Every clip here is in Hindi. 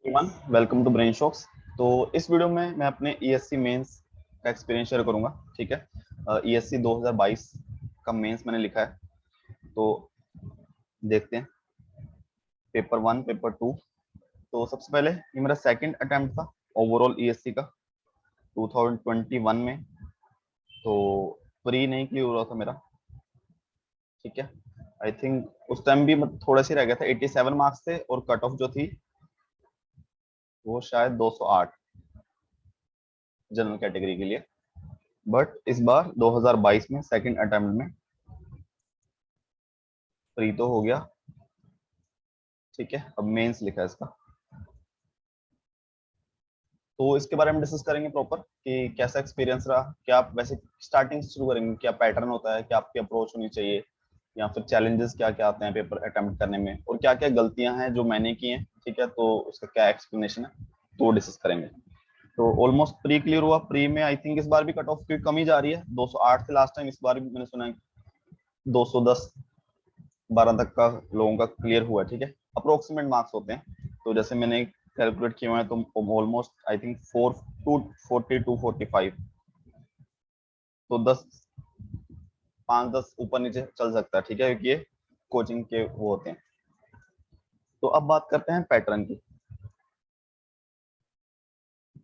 Everyone, welcome to brain shocks. तो इस वीडियो में मैं अपने ईएससी मेंस का एक्सपीरियंस शेयर करूंगा। ठीक है। ईएससी 2022 का मेंस मैंने लिखा है, तो देखते हैं पेपर 1 पेपर 2। तो सबसे पहले ये मेरा सेकंड अटेम्प्ट था ओवरऑल ईएससी का 2021 में। तो प्री नहीं क्लियर हुआ था मेरा। ठीक है। आई थिंक उस टाइम भी थोड़ा सी रह गया था, 87 मार्क्स थे और कट ऑफ जो थी वो शायद 208 जनरल कैटेगरी के लिए। बट इस बार 2022 में सेकंड अटेम्प्ट में प्री तो हो गया। ठीक है, अब मेंस लिखा है इसका। तो इसके बारे में डिस्कस करेंगे प्रॉपर कि कैसा एक्सपीरियंस रहा, क्या आप वैसे स्टार्टिंग से शुरू करेंगे, क्या पैटर्न होता है, क्या आपकी अप्रोच होनी चाहिए, या फिर चैलेंजेस क्या क्या आते हैं पेपर अटेम्प्ट करने में, और क्या क्या गलतियां हैं जो मैंने की हैं। ठीक है, तो उसका क्या एक्सप्लेनेशन है तो वो डिस्कस करेंगे। तो ऑलमोस्ट प्री क्लियर हुआ। प्री में आई थिंक इस बार भी कट ऑफ की कम ही जा रही है, 208 थे लास्ट टाइम, इस बार भी मैंने सुना है 210 12 तक का लोगों का क्लियर हुआ है। ठीक है, अप्रोक्सीमेट मार्क्स होते हैं। तो जैसे मैंने कैलकुलेट किया है तो almost I think 4 to 40 to 45, तो 10 5-10 ऊपर नीचे चल सकता है। ठीक है, क्योंकि ये कोचिंग के वो होते हैं। तो अब बात करते हैं पैटर्न की।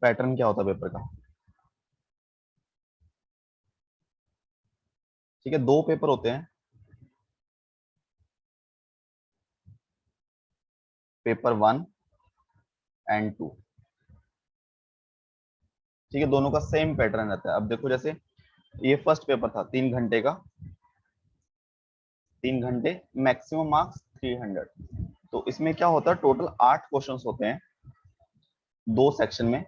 पैटर्न क्या होता है पेपर का। ठीक है, दो पेपर होते हैं, पेपर 1 एंड 2। ठीक है, दोनों का सेम पैटर्न रहता है। अब देखो, जैसे ये फर्स्ट पेपर था 3 घंटे का, 3 घंटे, मैक्सिमम मार्क्स 300। तो इसमें क्या होता है, टोटल 8 क्वेश्चंस होते हैं दो सेक्शन में।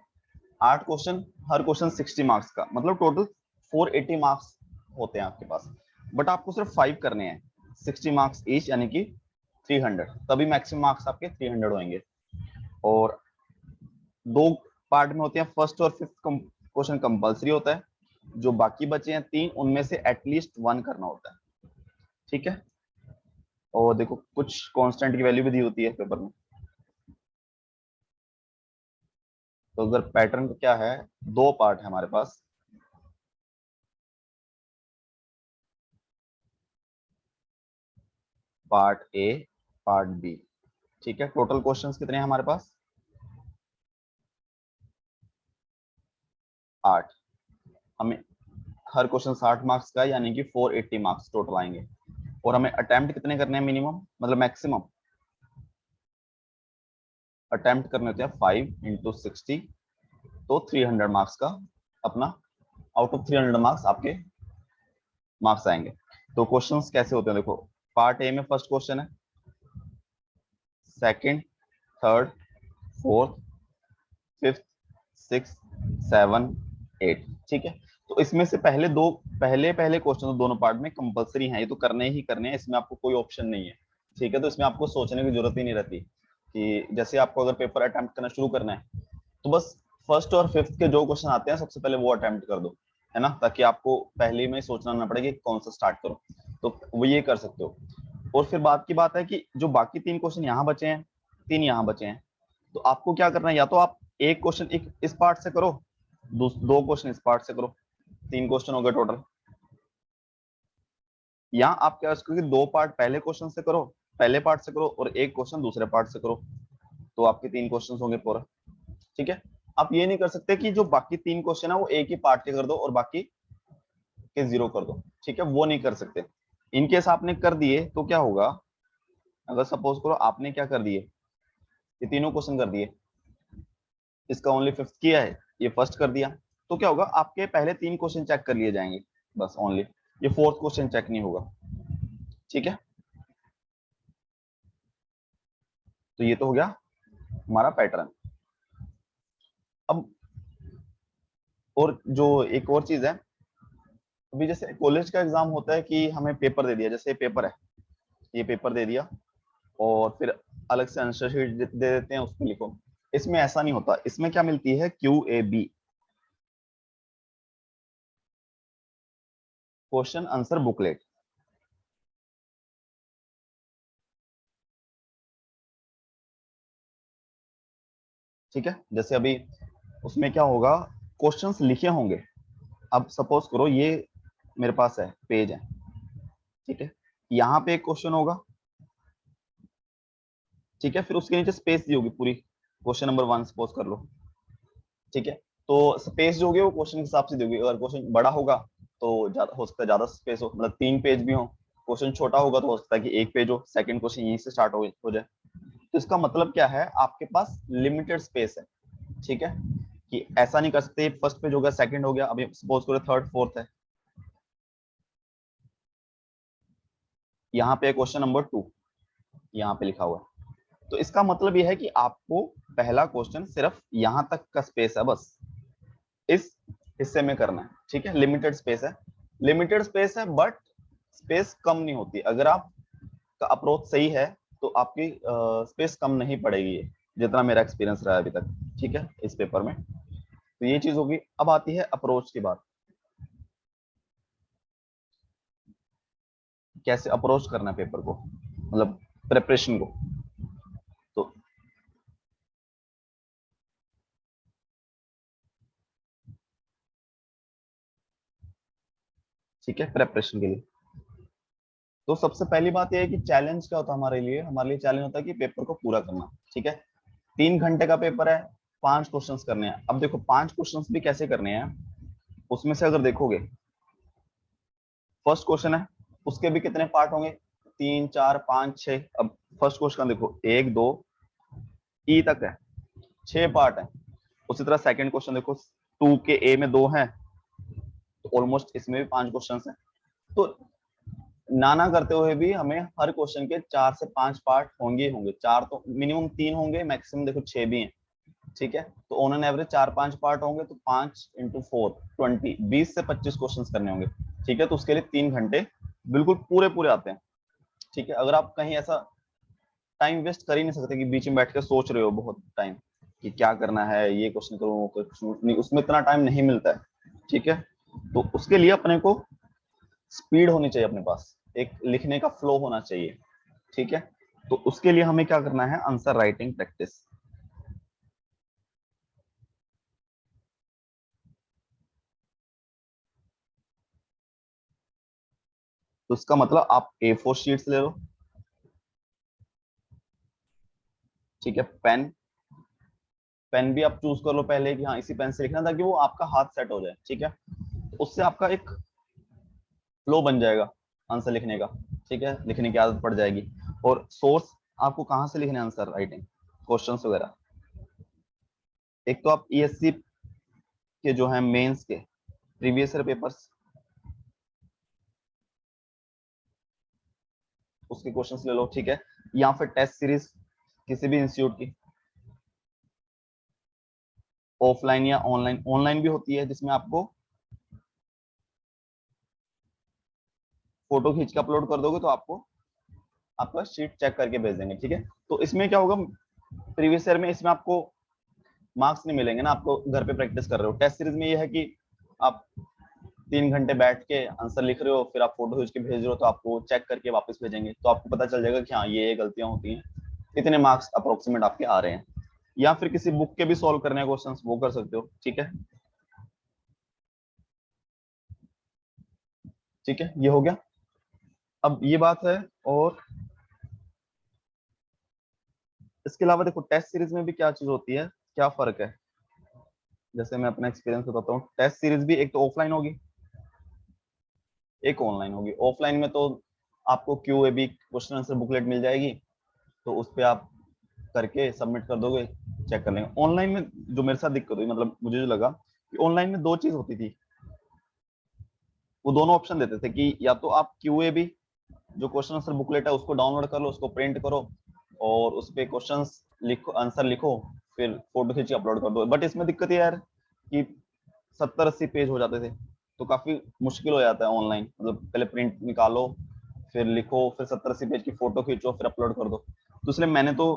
8 क्वेश्चन, हर क्वेश्चन 60 मार्क्स का, मतलब टोटल 480 मार्क्स होते हैं आपके पास। बट आपको सिर्फ 5 करने हैं, 60 मार्क्स ईच, यानी कि 300, तभी मैक्सिमम मार्क्स आपके 300 होंगे। और दो पार्ट में होते हैं, फर्स्ट और फिफ्थ क्वेश्चन कंपलसरी होता है, जो बाकी बचे हैं 3 उनमें से एटलीस्ट 1 करना होता है। ठीक है, और देखो कुछ कांस्टेंट की वैल्यू भी दी होती है पेपर में। तो अगर पैटर्न का क्या है, दो पार्ट है हमारे पास, पार्ट ए, पार्ट बी। ठीक है, टोटल क्वेश्चंस कितने हैं हमारे पास, 8। हमें हर क्वेश्चन 60 मार्क्स का है, यानी कि 480 मार्क्स टोटल आएंगे। और हमें अटेम्प्ट कितने करने हैं, मिनिमम मतलब मैक्सिमम अटेम्प्ट करने होते हैं 5 × 60, तो 300 मार्क्स का अपना, आउट ऑफ 300 मार्क्स आपके मार्क्स आएंगे। तो क्वेश्चंस कैसे होते हैं, देखो पार्ट ए में फर्स्ट क्वेश्चन है, second, third, fourth, fifth, six, 7, 8। ठीक है, तो इसमें से पहले पहले क्वेश्चन तो दोनों पार्ट में कंपलसरी हैं, ये तो करने ही करने हैं, इसमें आपको कोई ऑप्शन नहीं है। ठीक है, तो इसमें आपको सोचने की जरूरत ही नहीं रहती कि जैसे आपको अगर पेपर अटेम्प्ट करना शुरू करना है, तो बस फर्स्ट और फिफ्थ के जो क्वेश्चन आते हैं सबसे पहले वो अटेम्प्ट कर दो, है ना, ताकि आपको पहले में सोचना ना पड़े कि कौन सा स्टार्ट करो। तो वो ये कर सकते हो। और फिर बात की बात है कि जो बाकी 3 क्वेश्चन यहाँ बचे हैं, 3 यहाँ बचे हैं, तो आपको क्या करना है, या तो आप एक क्वेश्चन एक इस पार्ट से करो, दो क्वेश्चन इस पार्ट से करो, 3 क्वेश्चन हो गए टोटल। या आप क्या करो कि दो पार्ट पहले क्वेश्चन से करो, पहले पार्ट से करो, और एक क्वेश्चन दूसरे पार्ट से करो, तो आपके 3 क्वेश्चन होंगे पूरा। ठीक है, आप ये नहीं कर सकते कि जो बाकी 3 क्वेश्चन है वो एक ही पार्ट के कर दो और बाकी के 0 कर दो। ठीक है, वो नहीं कर सकते। इनकेस आपने कर दिए तो क्या होगा, अगर सपोज करो आपने क्या कर दिए, ये तीनों क्वेश्चन कर दिए, इसका ओनली फिफ्थ किया है, ये फर्स्ट कर दिया, तो क्या होगा, आपके पहले 3 क्वेश्चन चेक कर लिए जाएंगे बस ओनली, ये फोर्थ क्वेश्चन चेक नहीं होगा। ठीक है, तो ये तो हो गया हमारा पैटर्न। अब और जो एक और चीज है, अभी जैसे कॉलेज का एग्जाम होता है कि हमें पेपर दे दिया, जैसे पेपर है, ये पेपर दे दिया और फिर अलग से आंसर शीट दे देते हैं, उसमें लिखो। इसमें ऐसा नहीं होता, इसमें क्या मिलती है, QAB, क्वेश्चन आंसर बुकलेट। ठीक है। जैसे अभी उसमें क्या होगा, क्वेश्चंस लिखे होंगे। अब सपोज करो ये मेरे पास है, पेज है, ठीक है, यहाँ पे एक क्वेश्चन होगा, ठीक है, फिर उसके नीचे स्पेस दी होगी पूरी, क्वेश्चन नंबर 1 सपोज कर लो, ठीक है। तो स्पेस जो होगी वो क्वेश्चन के हिसाब से दोगे, अगर क्वेश्चन बड़ा होगा तो ज्यादा हो सकता है, ज्यादा स्पेस हो, मतलब 3 पेज भी हो। क्वेश्चन छोटा होगा तो हो सकता है कि 1 पेज हो, सेकंड क्वेश्चन यहीं से स्टार्ट हो जाए। तो इसका मतलब क्या है, आपके पास लिमिटेड स्पेस है, ठीक है, कि ऐसा नहीं कर सकते फर्स्ट पेज हो गया, सेकंड हो गया, अभी सपोज करो थर्ड फोर्थ है, यहाँ पे क्वेश्चन नंबर 2 यहाँ पे लिखा हुआ है। तो इसका मतलब यह है कि आपको पहला क्वेश्चन सिर्फ यहाँ तक का स्पेस है, बस इस हिस्से में करना है, ठीक है। लिमिटेड स्पेस है, लिमिटेड स्पेस है, बट स्पेस कम नहीं होती। अगर आपका अप्रोच सही है तो आपकी स्पेस कम नहीं पड़ेगी, ये जितना मेरा एक्सपीरियंस रहा है अभी तक, ठीक है, इस पेपर में। तो ये चीज होगी। अब आती है अप्रोच की बात, कैसे अप्रोच करना है पेपर को, मतलब प्रिपरेशन को। तो ठीक है, प्रिपरेशन के लिए तो सबसे पहली बात यह है कि चैलेंज क्या होता है हमारे लिए चैलेंज होता है कि पेपर को पूरा करना, ठीक है। 3 घंटे का पेपर है, 5 क्वेश्चंस करने हैं। अब देखो 5 क्वेश्चंस भी कैसे करने हैं, उसमें से अगर देखोगे, फर्स्ट क्वेश्चन है, उसके भी कितने पार्ट होंगे, 3 4 5 6। अब फर्स्ट क्वेश्चन देखो, 1 2 ई तक है, 6 पार्ट है। उसी तरह सेकंड क्वेश्चन देखो, 2 के ए में 2 हैं, तो ऑलमोस्ट इसमें भी 5 क्वेश्चन हैं। तो नाना करते हुए भी हमें हर क्वेश्चन के 4 से 5 पार्ट होंगे ही होंगे, 4 तो मिनिमम 3 होंगे, मैक्सिमम देखो 6 भी हैं, ठीक है। तो ऑन एन एवरेज 4 5 पार्ट होंगे, तो 5 × 4 20, 20 से 25 क्वेश्चन करने होंगे, ठीक है। तो उसके लिए 3 घंटे बिल्कुल पूरे पूरे आते हैं, ठीक है। अगर आप कहीं ऐसा टाइम वेस्ट कर ही नहीं सकते कि बीच में बैठ के सोच रहे हो बहुत टाइम कि क्या करना है, ये क्वेश्चन करूँ वो क्वेश्चन नहीं, उसमें इतना टाइम नहीं मिलता है, ठीक है। तो उसके लिए अपने को स्पीड होनी चाहिए, अपने पास एक लिखने का फ्लो होना चाहिए, ठीक है। तो उसके लिए हमें क्या करना है, आंसर राइटिंग प्रैक्टिस। तो उसका मतलब आप A4 शीट्स ले लो, ठीक है। पेन, पेन भी आप चूज कर लो पहले कि हाँ इसी पेन से लिखना, ताकि वो आपका हाथ सेट हो जाए, ठीक है। तो उससे आपका एक फ्लो बन जाएगा आंसर लिखने का, ठीक है, लिखने की आदत पड़ जाएगी। और सोर्स आपको कहाँ से लिखने आंसर राइटिंग क्वेश्चंस वगैरह, एक तो आप ESC के जो है मेंस के प्रीवियस ईयर पेपर्स, उसके क्वेश्चंस ले लो, ठीक है। या फिर टेस्ट सीरीज किसी भी इंस्टीट्यूट की, ऑफलाइन या ऑनलाइन, ऑनलाइन भी होती है जिसमें आपको फोटो खींच के अपलोड कर दोगे तो आपको आपका शीट चेक करके भेज देंगे, ठीक है। तो इसमें क्या होगा, प्रीवियस ईयर में इसमें आपको मार्क्स नहीं मिलेंगे ना, आपको घर पे प्रैक्टिस कर रहे हो। टेस्ट सीरीज में ये है कि आप 3 घंटे बैठ के आंसर लिख रहे हो, फिर आप फोटो खींच के भेज रहे हो, तो आपको चेक करके वापस भेजेंगे, तो आपको पता चल जाएगा कि हाँ ये गलतियां होती हैं, इतने मार्क्स अप्रोक्सीमेट आपके आ रहे हैं। या फिर किसी बुक के भी सॉल्व करने हैं क्वेश्चंस, वो कर सकते हो, ठीक है। ठीक है, ये हो गया। अब ये बात है, और इसके अलावा देखो टेस्ट सीरीज में भी क्या चीज होती है, क्या फर्क है। जैसे मैं अपना एक्सपीरियंस बताता हूँ, टेस्ट सीरीज भी एक तो ऑफलाइन होगी, एक ऑनलाइन होगी। ऑफलाइन में तो आपको QAB क्वेश्चन आंसर बुकलेट मिल जाएगी, तो उस पर आप करके सबमिट कर दोगे, चेक कर लेंगे। ऑनलाइन में जो मेरे साथ दिक्कत हुई, मतलब मुझे जो लगा कि ऑनलाइन में दो चीज होती थी, वो दोनों ऑप्शन देते थे कि या तो आप QAB जो क्वेश्चन आंसर बुकलेट है उसको डाउनलोड कर लो, उसको प्रिंट करो, और उस पे क्वेश्चंस लिखो, आंसर लिखो, फिर फोटो खींच के अपलोड कर दो। बट इसमें दिक्कत ये यार कि 70 80 पेज हो जाते थे, तो काफी मुश्किल हो जाता है ऑनलाइन, मतलब पहले प्रिंट निकालो, फिर लिखो, फिर 70 80 पेज की फोटो खींचो, फिर अपलोड कर दो। तो इसलिए मैंने तो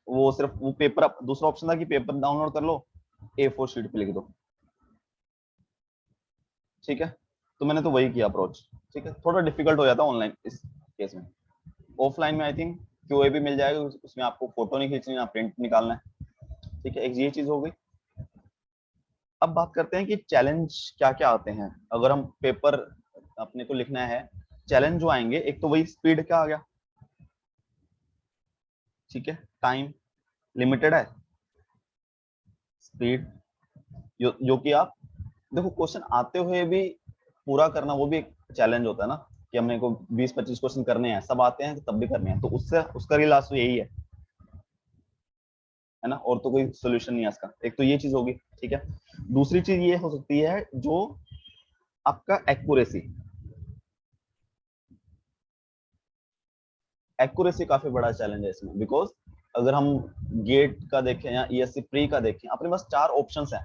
वो सिर्फ वो पेपर, दूसरा ऑप्शन था कि पेपर डाउनलोड कर लो, A4 शीट पे लिख दो, ठीक है। तो मैंने तो वही किया अप्रोच, ठीक है। थोड़ा डिफिकल्ट हो जाता है ऑनलाइन इस केस में। ऑफलाइन में आई थिंक QA भी मिल जाएगा, उसमें आपको फोटो नहीं खींचनी, ना प्रिंट निकालना है, ठीक है, एक ये चीज हो गई। अब बात करते हैं कि चैलेंज क्या क्या आते हैं अगर हम पेपर अपने को लिखना है। चैलेंज जो आएंगे, एक तो वही स्पीड का आ गया, ठीक है, टाइम लिमिटेड है, स्पीड जो कि आप देखो क्वेश्चन आते हुए भी पूरा करना वो भी एक चैलेंज होता है ना, कि हमने को 20-25 क्वेश्चन करने हैं, सब आते हैं तब भी करने हैं, तो उससे उसका लास्ट तो यही है ना, और तो कोई सोल्यूशन नहीं है इसका। एक तो ये चीज होगी, ठीक है। दूसरी चीज ये हो सकती है जो आपका एक्यूरेसी काफी बड़ा चैलेंज है इसमें, बिकॉज अगर हम गेट का देखें या ईएससी प्री का देखें, अपने पास 4 ऑप्शंस हैं।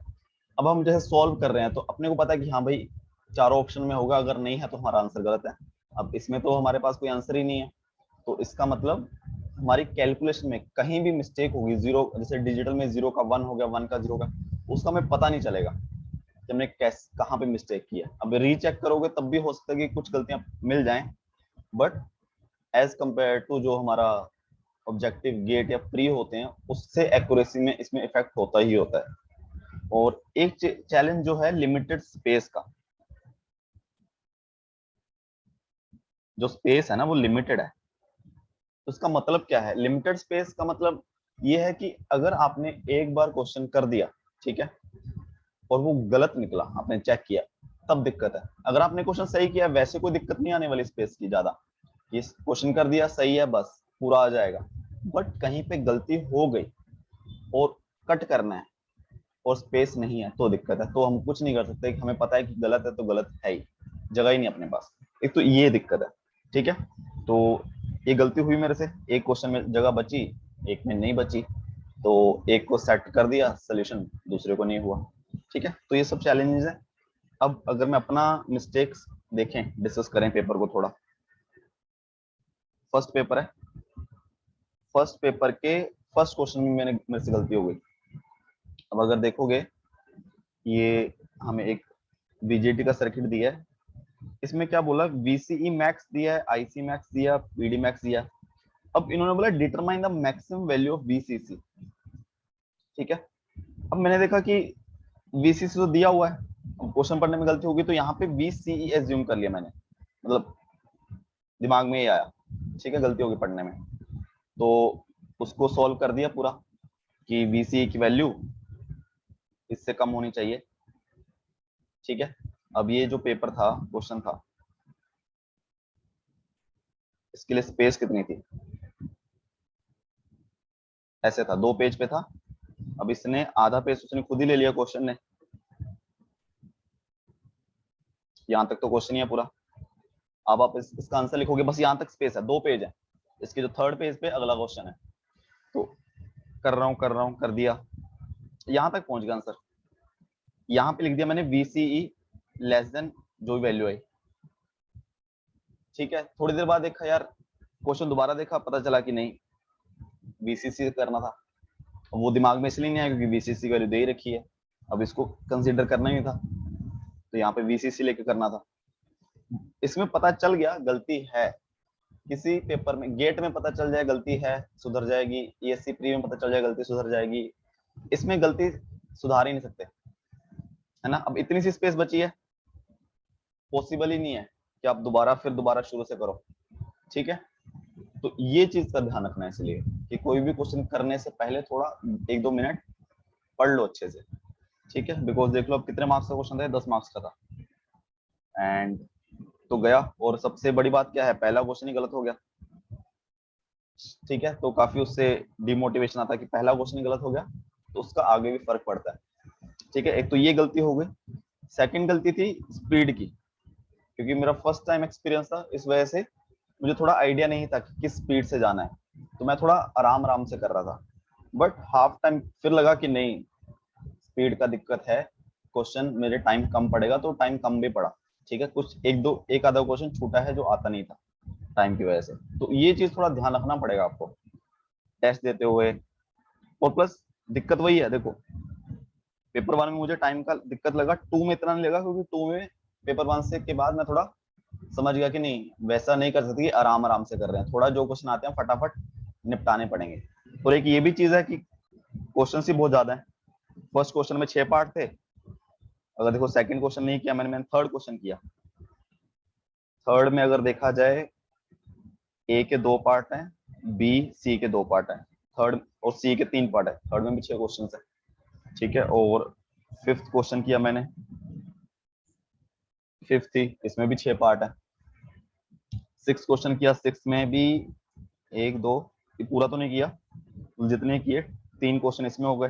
अब हम जैसे सॉल्व कर रहे हैं तो अपने को पता है कि हाँ भाई चारों ऑप्शन में होगा, अगर नहीं है तो हमारा आंसर गलत है। अब इसमें तो हमारे पास कोई आंसर ही नहीं है, तो इसका मतलब हमारी कैलकुलेशन में कहीं भी मिस्टेक होगी, जीरो जैसे डिजिटल में 0 का 1 हो गया, 1 का 0 का, उसका हमें पता नहीं चलेगा कि हमने कैसे कहाँ पे मिस्टेक किया। अब रीचेक करोगे तब भी हो सकता है कि कुछ गलतियां मिल जाएं, बट एज कंपेयर टू जो हमारा ऑब्जेक्टिव गेट या प्री होते हैं उससे एक्यूरेसी में इसमें इफेक्ट होता ही होता है। और एक चैलेंज जो है लिमिटेड स्पेस का, जो स्पेस है ना वो लिमिटेड है। तो इसका मतलब क्या है, लिमिटेड स्पेस का मतलब ये है कि अगर आपने एक बार क्वेश्चन कर दिया, ठीक है, और वो गलत निकला, आपने चेक किया, तब दिक्कत है। अगर आपने क्वेश्चन सही किया वैसे कोई दिक्कत नहीं आने वाली स्पेस की ज्यादा, ये क्वेश्चन कर दिया सही है बस पूरा आ जाएगा। बट कहीं पे गलती हो गई और कट करना है और स्पेस नहीं है तो दिक्कत है, तो हम कुछ नहीं कर सकते। हमें पता है कि गलत है तो गलत है ही, जगह ही नहीं अपने पास। एक तो ये दिक्कत है, ठीक है। तो ये गलती हुई मेरे से, एक क्वेश्चन में जगह बची, एक में नहीं बची, तो एक को सेट कर दिया सोल्यूशन, दूसरे को नहीं हुआ, ठीक है। तो ये सब चैलेंजेस है। अब अगर मैं अपना मिस्टेक्स देखें, डिस्कस करें पेपर को थोड़ा। फर्स्ट पेपर है, फर्स्ट पेपर के फर्स्ट क्वेश्चन में मेरे से गलती हो गई। अब अगर देखोगे, ये हमें एक बीजेटी का सर्किट दिया है, इसमें क्या बोला, वीसीई मैक्स दिया है, आईसी मैक्स दिया, पीडी मैक्स दिया। अब इन्होंने बोला determine the maximum value of VCC, ठीक है। अब मैंने देखा कि वीसीसी तो दिया हुआ है, अब क्वेश्चन पढ़ने में गलती होगी तो यहाँ पे वीसीई एज्यूम कर लिया मैंने, मतलब दिमाग में ही आया, ठीक है, गलती होगी पढ़ने में, तो उसको सॉल्व कर दिया पूरा कि वीसीई की वैल्यू इससे कम होनी चाहिए, ठीक है। अब ये जो पेपर था, क्वेश्चन था, इसके लिए स्पेस कितनी थी, ऐसे था, 2 पेज पे था। अब इसने आधा पेज उसने खुद ही ले लिया क्वेश्चन ने, यहाँ तक तो क्वेश्चन ही है पूरा। अब आप इसका आंसर लिखोगे, बस यहाँ तक स्पेस है, 2 पेज है, इसके जो 3rd पेज पे अगला क्वेश्चन है। तो कर रहा हूँ कर दिया, यहाँ तक पहुंच गया आंसर। यहाँ पे लिख दिया मैंने वीसीई लेस देन जो वैल्यू आई, ठीक है। थोड़ी देर बाद देखा यार, क्वेश्चन दोबारा देखा, पता चला कि नहीं वीसीसी करना था। वो दिमाग में इसलिए नहीं आया क्योंकि वीसीसी की वैल्यू दे ही रखी है, अब इसको कंसीडर करना ही था, तो यहाँ पे वीसीसी लेके करना था। इसमें पता चल गया गलती है, किसी पेपर में गेट में पता चल जाए गलती है सुधर जाएगी, ईएससी प्री में पता चल जाए गलती सुधर जाएगी, इसमें गलती सुधार ही नहीं सकते, है ना। अब इतनी सी स्पेस बची है, पॉसिबल ही नहीं है कि आप दोबारा शुरू से करो, ठीक है। तो ये चीज का ध्यान रखना है, इसलिए कि कोई भी क्वेश्चन करने से पहले थोड़ा 1-2 मिनट पढ़ लो अच्छे से, ठीक है। बिकॉज देख लो अब कितने मार्क्स का क्वेश्चन था, 10 मार्क्स का था, एंड तो गया। और सबसे बड़ी बात क्या है, पहला क्वेश्चन ही गलत हो गया, ठीक है। तो काफी उससे डिमोटिवेशन आता है कि पहला क्वेश्चन ही गलत हो गया, तो उसका आगे भी फर्क पड़ता है, ठीक है। एक तो ये गलती हो गई। सेकंड गलती थी स्पीड की, क्योंकि मेरा फर्स्ट टाइम एक्सपीरियंस था, इस वजह से मुझे थोड़ा आइडिया नहीं था कि किस स्पीड से जाना है, तो मैं थोड़ा आराम आराम से कर रहा था। बट हाफ टाइम फिर लगा कि नहीं, स्पीड का दिक्कत है, क्वेश्चन मेरे टाइम कम पड़ेगा, तो टाइम कम भी पड़ा, ठीक है। कुछ एक आधा क्वेश्चन छूटा है जो आता नहीं था टाइम की वजह से, तो ये चीज थोड़ा ध्यान रखना पड़ेगा आपको टेस्ट देते हुए। और प्लस दिक्कत वही है, देखो पेपर 1 में मुझे टाइम का दिक्कत लगा, 2 में इतना नहीं लगा, क्योंकि 2 में पेपर 1 से के बाद मैं थोड़ा समझ गया कि नहीं वैसा नहीं कर सकती, आराम आराम से कर रहे हैं, थोड़ा जो क्वेश्चन आते हैं फटाफट निपटाने पड़ेंगे। और एक ये भी चीज है कि क्वेश्चन ही बहुत ज्यादा है। फर्स्ट क्वेश्चन में 6 पार्ट थे। अगर देखो सेकंड क्वेश्चन नहीं किया मैंने थर्ड क्वेश्चन किया। थर्ड में अगर देखा जाए ए के 2 पार्ट हैं, बी सी के 2 पार्ट हैं, थर्ड और सी के 3 पार्ट है, थर्ड में भी 6 क्वेश्चन है, ठीक है। और फिफ्थ क्वेश्चन किया मैंने, फिफ्थ थी, इसमें भी 6 पार्ट है। सिक्स क्वेश्चन किया, सिक्स में भी 1 2, पूरा तो नहीं किया, जितने किए 3 क्वेश्चन इसमें हो गए।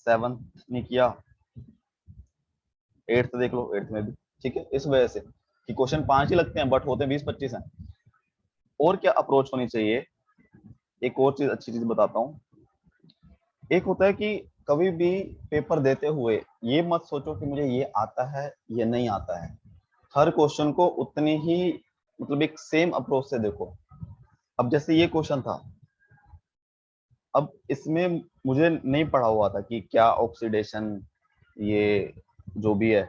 सेवंथ नहीं किया, एट्थ देख लो, एट्थ में भी, ठीक है। इस वजह से कि क्वेश्चन 5 ही लगते हैं बट होते 20-25 हैं। और क्या अप्रोच होनी चाहिए, एक और चीज अच्छी चीज बताता हूँ। एक होता है कि कभी भी पेपर देते हुए ये मत सोचो कि मुझे ये आता है ये नहीं आता है। हर क्वेश्चन को उतनी ही मतलब एक सेम अप्रोच से देखो। अब जैसे ये क्वेश्चन था, अब इसमें मुझे नहीं पढ़ा हुआ था कि क्या ऑक्सीडेशन, ये जो भी है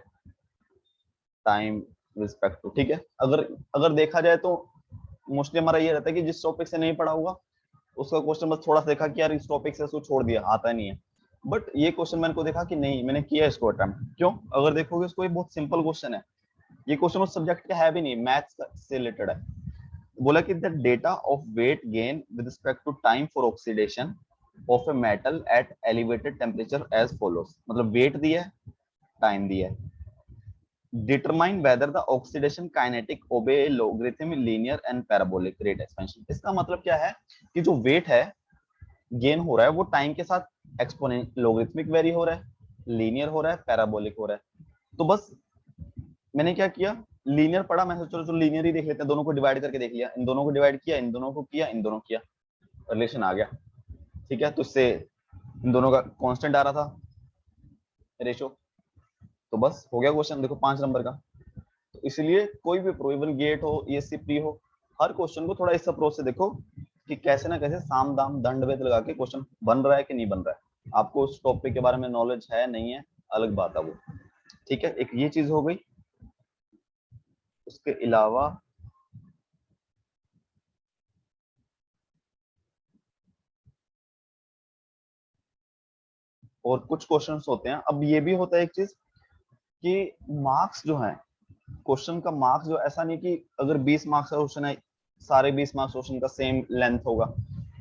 टाइम रिस्पेक्ट टू, ठीक है। अगर अगर देखा जाए तो मोस्टली हमारा ये रहता है कि जिस टॉपिक से नहीं पढ़ा होगा उसका क्वेश्चन बस थोड़ा सा देखा कि यार इस टॉपिक से उसको छोड़ दिया, आता नहीं है। बट ये क्वेश्चन मैंने को देखा कि नहीं, मैंने किया इसको अटेम्प्ट। क्यों? अगर देखोगे इसको, ये बहुत सिंपल क्वेश्चन है। ये क्वेश्चन उस सब्जेक्ट का है भी नहीं, मैथ्स से रिलेटेड है। बोला कि the data of weight gain with respect to time for oxidation of a metal at elevated temperature as follows. मतलब वेट दिया है, टाइम दिया है। Determine whether the oxidation kinetic obey logarithm linear and parabolic rate expansion. इसका मतलब क्या है कि जो वेट है गेन हो रहा है वो टाइम के साथ एक्सपोनेंट लॉगरिथमिक वेरी हो रहा है, लीनियर हो रहा है, पैराबोलिक हो रहा है। तो बस मैंने क्या किया, लीनियर पढ़ा, मैं सोचा चलो लीनियर ही देख लेते हैं, दोनों को डिवाइड करके देख लिया, इन दोनों को डिवाइड किया, इन दोनों को किया, इन दोनों किया, रिलेशन आ गया, ठीक है। तो इससे इन दोनों का कांस्टेंट आ रहा था रेशो, तो बस हो गया क्वेश्चन। देखो 5 नंबर का। तो इसलिए कोई भी प्रूवन गेट हो, ईएससी प्री हो, हर क्वेश्चन को थोड़ा इस अप्रोच से देखो कि कैसे ना कैसे साम दाम दंड भेद लगा के क्वेश्चन बन रहा है कि नहीं बन रहा है। आपको उस टॉपिक के बारे में नॉलेज है नहीं है अलग बात है वो, ठीक है। एक ये चीज हो गई। उसके अलावा और कुछ क्वेश्चंस होते हैं। अब ये भी होता है एक चीज कि मार्क्स जो है, क्वेश्चन का मार्क्स जो, ऐसा नहीं कि अगर 20 मार्क्स का क्वेश्चन है सारे 20 मार्क्स क्वेश्चन का सेम लेंथ होगा।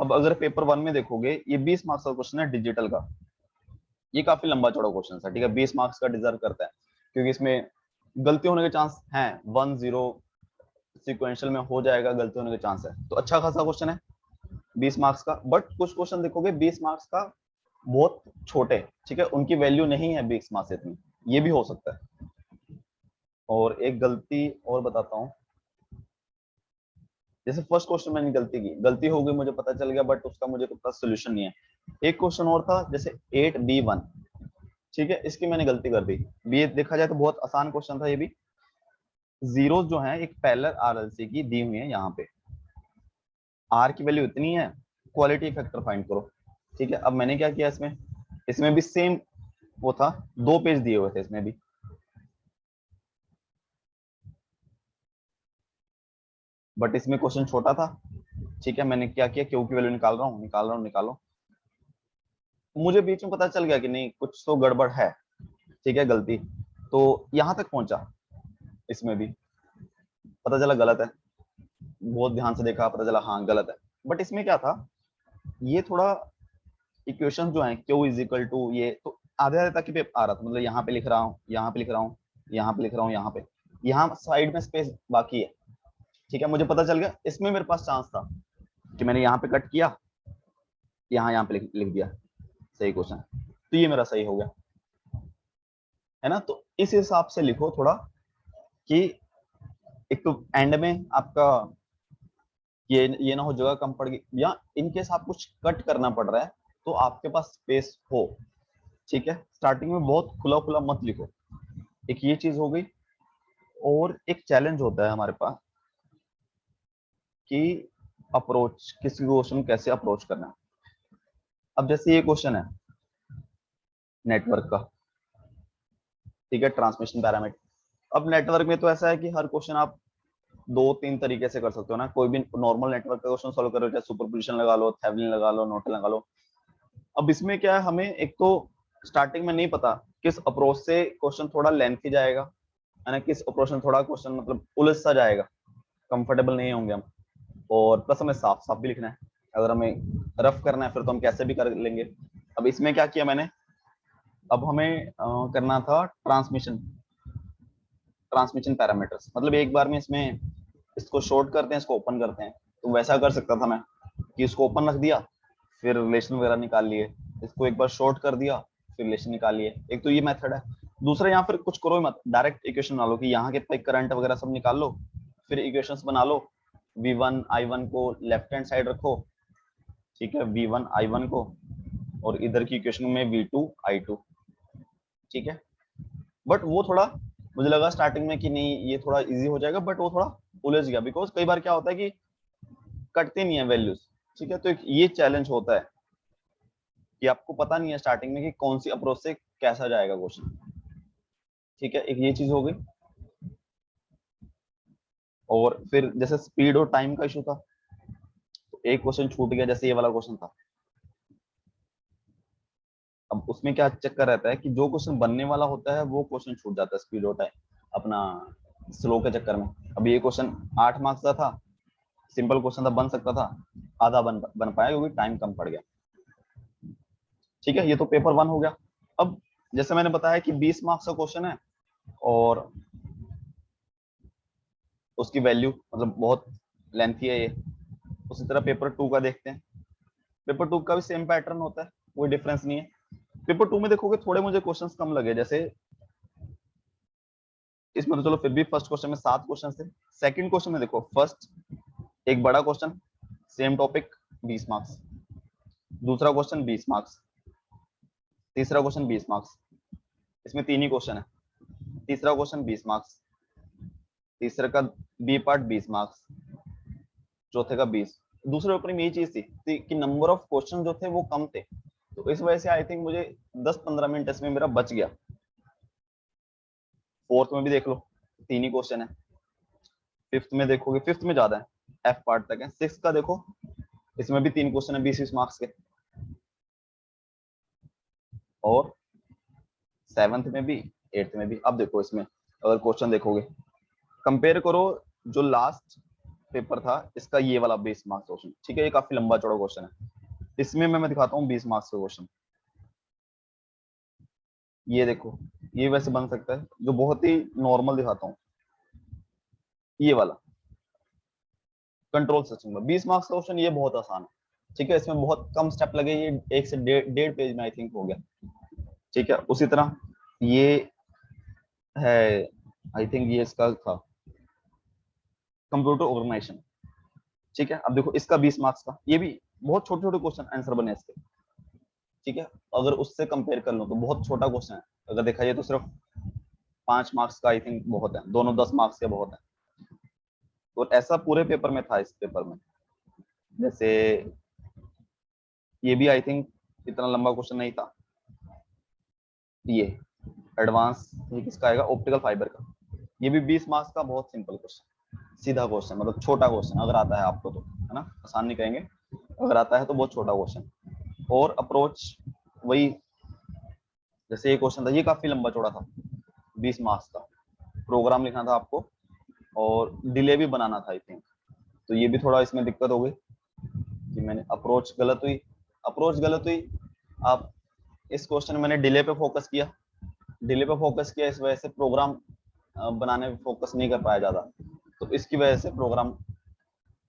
अब अगर पेपर 1 में देखोगे ये 20 मार्क्स का क्वेश्चन है डिजिटल का, ये काफी लंबा चौड़ा क्वेश्चन है, ठीक है। 20 मार्क्स का डिजर्व करता है क्योंकि इसमें गलती होने के चांस हैं, 1-0 सिक्वेंशियल में हो जाएगा, गलती होने के चांस है। तो अच्छा खासा क्वेश्चन है 20 मार्क्स का। बट कुछ क्वेश्चन देखोगे 20 मार्क्स का बहुत छोटे, ठीक है, उनकी वैल्यू नहीं है 20 मार्क्स इतनी, ये भी हो सकता है। और एक गलती और बताता हूँ, जैसे फर्स्ट क्वेश्चन मैंने गलती हो गई, मुझे पता चल गया, बट उसका मुझे कुछ सोल्यूशन नहीं है। एक क्वेश्चन और था जैसे 8B1, ठीक है, इसकी मैंने गलती कर दी। बी देखा जाए तो बहुत आसान क्वेश्चन था ये भी। जीरो जो है एक पैरेलल आरएलसी की दी हुई है, यहाँ पे आर की वैल्यू इतनी है, क्वालिटी फैक्टर फाइंड करो, ठीक है। अब मैंने क्या किया, इसमें इसमें भी सेम वो था, 2 पेज दिए हुए थे इसमें भी, बट इसमें क्वेश्चन छोटा था, ठीक है। मैंने क्या किया, क्यू की वैल्यू निकालो। मुझे बीच में पता चल गया कि नहीं कुछ तो गड़बड़ है, ठीक है, गलती। तो यहां तक पहुंचा, इसमें भी पता चला गलत है, बहुत ध्यान से देखा, पता चला हाँ गलत है। बट इसमें क्या था, ये थोड़ा इक्वेशन जो है क्यू इज इक्वल टू ये, तो आधे आधे तक ही आ रहा था, मतलब यहाँ पे लिख रहा हूँ, यहाँ पे लिख रहा हूँ, यहाँ पे लिख रहा हूँ, यहाँ पे, यहाँ साइड में स्पेस बाकी है, ठीक है। मुझे पता चल गया, इसमें मेरे पास चांस था कि मैंने यहाँ पे कट किया, यहाँ पे लिख दिया सही क्वेश्चन, तो ये मेरा सही हो गया, है ना। तो इस हिसाब से लिखो थोड़ा कि एक तो एंड में आपका ये ना हो जगह कम पड़ गई, या इनकेस आप कुछ कट करना पड़ रहा है तो आपके पास स्पेस हो, ठीक है। स्टार्टिंग में बहुत खुला खुला मत लिखो, एक ये चीज हो गई। और एक चैलेंज होता है हमारे पास कि अप्रोच, किसी क्वेश्चन कैसे अप्रोच करना है। अब जैसे ये क्वेश्चन है नेटवर्क का, ठीक है, ट्रांसमिशन पैरामीटर। अब नेटवर्क में तो ऐसा है कि हर क्वेश्चन आप 2-3 तरीके से कर सकते हो ना, कोई भी नॉर्मल नेटवर्क का क्वेश्चन सॉल्व करो, चाहे सुपरपोजिशन लगा लो, थेवेनिन लगा लो, नॉर्टन लगा लो, अब इसमें क्या है, हमें एक तो स्टार्टिंग में नहीं पता किस अप्रोच से क्वेश्चन थोड़ा लेंथी जाएगा, है ना, किस अप्रोच में थोड़ा क्वेश्चन मतलब उलझ सा जाएगा, कंफर्टेबल नहीं होंगे हम। और प्लस हमें साफ साफ भी लिखना है, अगर हमें रफ करना है फिर तो हम कैसे भी कर लेंगे। अब इसमें क्या किया मैंने, अब हमें करना था ट्रांसमिशन, ट्रांसमिशन पैरामीटर्स, मतलब एक बार में इसमें इसको शॉर्ट करते हैं, इसको ओपन करते हैं। तो वैसा कर सकता था मैं कि इसको ओपन रख दिया, फिर रिलेशन वगैरह निकाल लिए, इसको एक बार शॉर्ट कर दिया, फिर रिलेशन निकाल लिए। एक तो ये मेथड है। दूसरा, यहाँ फिर कुछ करो मत, डायरेक्ट इक्वेशन बना लो कि यहाँ के करंट वगैरह सब निकाल लो, फिर इक्वेशंस बना लो। V1 I1 को लेफ्ट हैंड साइड रखो, ठीक है, V1 I1 को, और इधर की इक्वेशन में V2 I2, ठीक है। बट वो थोड़ा मुझे लगा स्टार्टिंग में कि नहीं ये थोड़ा इजी हो जाएगा, बट वो थोड़ा उलझ गया, बिकॉज कई बार क्या होता है कि कटती नहीं है वैल्यूज, ठीक है। तो एक ये चैलेंज होता है कि आपको पता नहीं है स्टार्टिंग में कि कौन सी अप्रोच से कैसा जाएगा क्वेश्चन, ठीक है, एक ये चीज हो गई। और फिर जैसे स्पीड और टाइम का इशू था, तो एक क्वेश्चन छूट गया, जैसे ये वाला क्वेश्चन था। अब उसमें क्या चक्कर रहता है कि जो क्वेश्चन बनने वाला होता है वो क्वेश्चन छूट जाता है स्पीड और टाइम अपना स्लो के चक्कर में। अब ये क्वेश्चन 8 मार्क्स का था, सिंपल क्वेश्चन था, बन सकता था, आधा बन पाया क्योंकि टाइम कम पड़ गया, ठीक है। ये तो पेपर 1 हो गया। अब जैसे मैंने बताया कि 20 मार्क्स का क्वेश्चन है और उसकी वैल्यू मतलब बहुत लेंथी है ये। उसी तरह पेपर 2 का देखते हैं। पेपर 2 का भी सेम पैटर्न होता है, कोई डिफरेंस नहीं है। पेपर 2 में देखोगे थोड़े मुझे क्वेश्चंस कम लगे, जैसे इसमें तो चलो फिर भी फर्स्ट क्वेश्चन में 7 क्वेश्चन थे। सेकंड क्वेश्चन में देखो, फर्स्ट एक बड़ा क्वेश्चन, सेम टॉपिक, 20 मार्क्स। दूसरा क्वेश्चन 20 मार्क्स, तीसरा क्वेश्चन 20 मार्क्स, इसमें 3 ही क्वेश्चन है। तीसरा क्वेश्चन 20 मार्क्स, तीसरे का बी पार्ट 20 मार्क्स, चौथे का 20। दूसरे पेपर में ये चीज थी कि नंबर ऑफ क्वेश्चन जो थे वो कम थे, तो इस वजह से आई थिंक मुझे 10-15 मिनट इसमें मेरा बच गया। फोर्थ में भी देख लो 3 ही क्वेश्चन है। फिफ्थ में देखोगे, फिफ्थ में ज्यादा है, एफ पार्ट तक है। सिक्स का देखो, इसमें भी 3 क्वेश्चन है 20-20 मार्क्स के। और सेवंथ में भी, एट्थ में भी। अब देखो इसमें अगर क्वेश्चन देखोगे, कंपेयर करो जो लास्ट पेपर था इसका, ये वाला 20 मार्क्स क्वेश्चन, ठीक है, ये काफी लंबा चौड़ा क्वेश्चन है। इसमें मैं दिखाता हूँ 20 मार्क्स का क्वेश्चन। ये देखो, ये वैसे बन सकता है, जो बहुत ही नॉर्मल दिखाता हूँ, ये वाला कंट्रोल सिस्टम में 20 मार्क्स का क्वेश्चन, ये बहुत आसान है, ठीक है। इसमें बहुत कम स्टेप लगे, ये 1 से 1.5 पेज में आई थिंक हो गया, ठीक है। उसी तरह ये है, आई थिंक ये इसका था कंप्यूटर ऑर्गेनाइजेशन, ठीक है। अब देखो इसका 20 मार्क्स का, ये भी बहुत छोटे छोटे क्वेश्चन आंसर बने इसके, ठीक है। अगर उससे कंपेयर कर लो तो बहुत छोटा क्वेश्चन है, अगर देखा जाए तो सिर्फ 5 मार्क्स का आई थिंक बहुत है, दोनों 10 मार्क्स के बहुत है। और ऐसा पूरे पेपर में था, इस पेपर में जैसे ये भी आई थिंक इतना लंबा क्वेश्चन नहीं था। ये एडवांस, ये किसका आएगा, ऑप्टिकल फाइबर का। ये भी 20 मार्क्स का बहुत सिंपल क्वेश्चन, सीधा क्वेश्चन, मतलब छोटा क्वेश्चन अगर आता है आपको तो, है ना, आसान नहीं कहेंगे, अगर आता है तो बहुत छोटा क्वेश्चन। और अप्रोच वही, जैसे ये क्वेश्चन था, ये काफी लंबा चौड़ा था, 20 मार्क्स का। प्रोग्राम लिखना था आपको और डिले भी बनाना था आई थिंक। तो ये भी थोड़ा इसमें दिक्कत हो गई कि मैंने अप्रोच गलत हुई, अप्रोच गलत हुई। आप इस क्वेश्चन में मैंने डिले पे फोकस किया, डिले पे फोकस किया, इस वजह से प्रोग्राम बनाने पे फोकस नहीं कर पाया ज्यादा, तो इसकी वजह से प्रोग्राम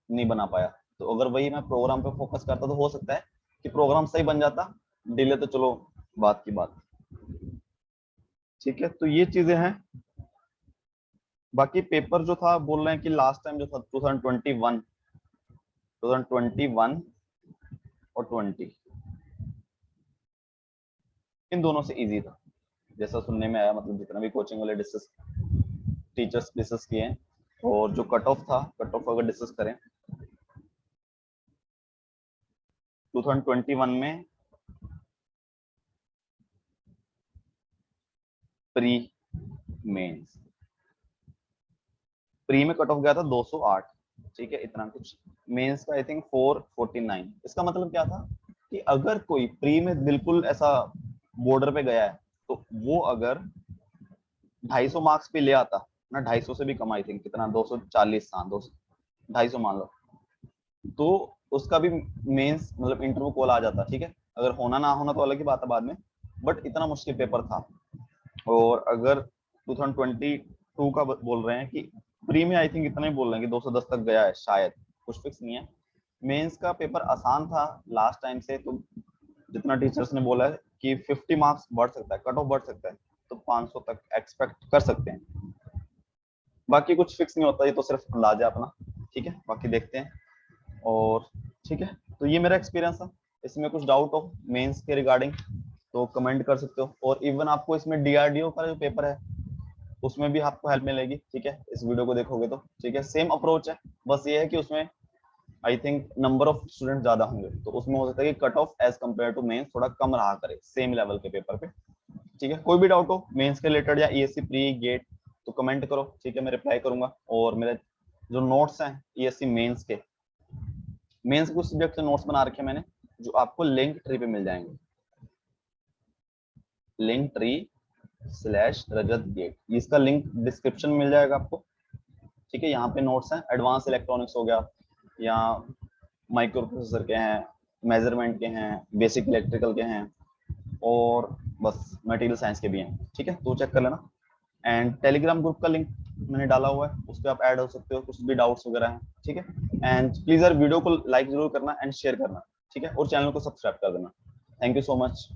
नहीं बना पाया। तो अगर वही मैं प्रोग्राम पे फोकस करता तो हो सकता है कि प्रोग्राम सही बन जाता, डिले तो चलो बात की बात, ठीक है। तो ये चीजें हैं। बाकी पेपर जो था, बोल रहे हैं कि लास्ट टाइम जो था 2021 और 20, इन दोनों से इजी था जैसा सुनने में आया, मतलब जितना भी कोचिंग वाले डिस्कस, टीचर्स डिस्कस किए हैं। और जो कट ऑफ था, कट ऑफ अगर डिस्कस करें 2021 में प्री मेंस, प्री में कट ऑफ गया था 208, ठीक है, इतना कुछ। मेंस का आई थिंक 449। इसका मतलब क्या था कि अगर कोई प्री में बिल्कुल ऐसा बॉर्डर पे गया है तो वो अगर 250 मार्क्स पे ले आता ना, 250 से भी कम, आई थिंक कितना 240, हाँ 200 250 मान लो, तो उसका भी मेंस मतलब इंटरव्यू कॉल आ जाता, ठीक है। अगर होना ना होना तो अलग ही बात है बाद में, बट इतना मुश्किल पेपर था। और अगर 2022 का बोल रहे हैं कि प्री में आई थिंक इतना ही बोल रहे हैं कि 210 तक गया है शायद, कुछ फिक्स नहीं है। मेंस का पेपर आसान था लास्ट टाइम से, तो जितना टीचर्स ने बोला है कि 50 मार्क्स बढ़ सकता है, कट ऑफ बढ़ सकता है, तो 500 तक एक्सपेक्ट कर सकते हैं। बाकी कुछ फिक्स नहीं होता, ये तो सिर्फ अंदाजा अपना, ठीक है। बाकी देखते हैं। और ठीक है, तो ये मेरा एक्सपीरियंस था। इसमें कुछ डाउट हो मेंस के रिगार्डिंग तो कमेंट कर सकते हो। और इवन आपको इसमें डीआरडीओ का जो पेपर है उसमें भी आपको हेल्प मिलेगी, ठीक है, इस वीडियो को देखोगे तो, ठीक है। सेम अप्रोच है, बस ये है कि उसमें I think number of student ज्यादा होंगे, तो उसमें हो सकता है कि cut off as compare to mains थोड़ा कम रहा करे सेम लेवल के पेपर पे, ठीक है। कोई भी डाउट हो मेंस के रिलेटेड या ईएससी प्री गेट तो कमेंट करो, ठीक है, मैं रिप्लाई करूंगा। और मेरे जो नोट्स हैं ईएससी मेंस के कुछ सब्जेक्ट से नोट्स बना रखे हैं मैंने, जो आपको लिंक ट्री पे मिल जाएंगे, लिंक ट्री / रजत गेट, इसका लिंक डिस्क्रिप्शन में मिल जाएगा आपको, ठीक है। यहाँ पे नोट्स हैं, एडवांस इलेक्ट्रॉनिक्स हो गया, या माइक्रो प्रोसेसर के हैं, मेजरमेंट के हैं, बेसिक इलेक्ट्रिकल के हैं, और बस मटेरियल साइंस के भी हैं, ठीक है, तो चेक कर लेना। एंड टेलीग्राम ग्रुप का लिंक मैंने डाला हुआ है, उस पर आप ऐड हो सकते हो, कुछ भी डाउट्स वगैरह हैं, ठीक है। एंड प्लीज यार वीडियो को लाइक जरूर करना एंड शेयर करना, ठीक है, और चैनल को सब्सक्राइब कर देना। Thank you so much.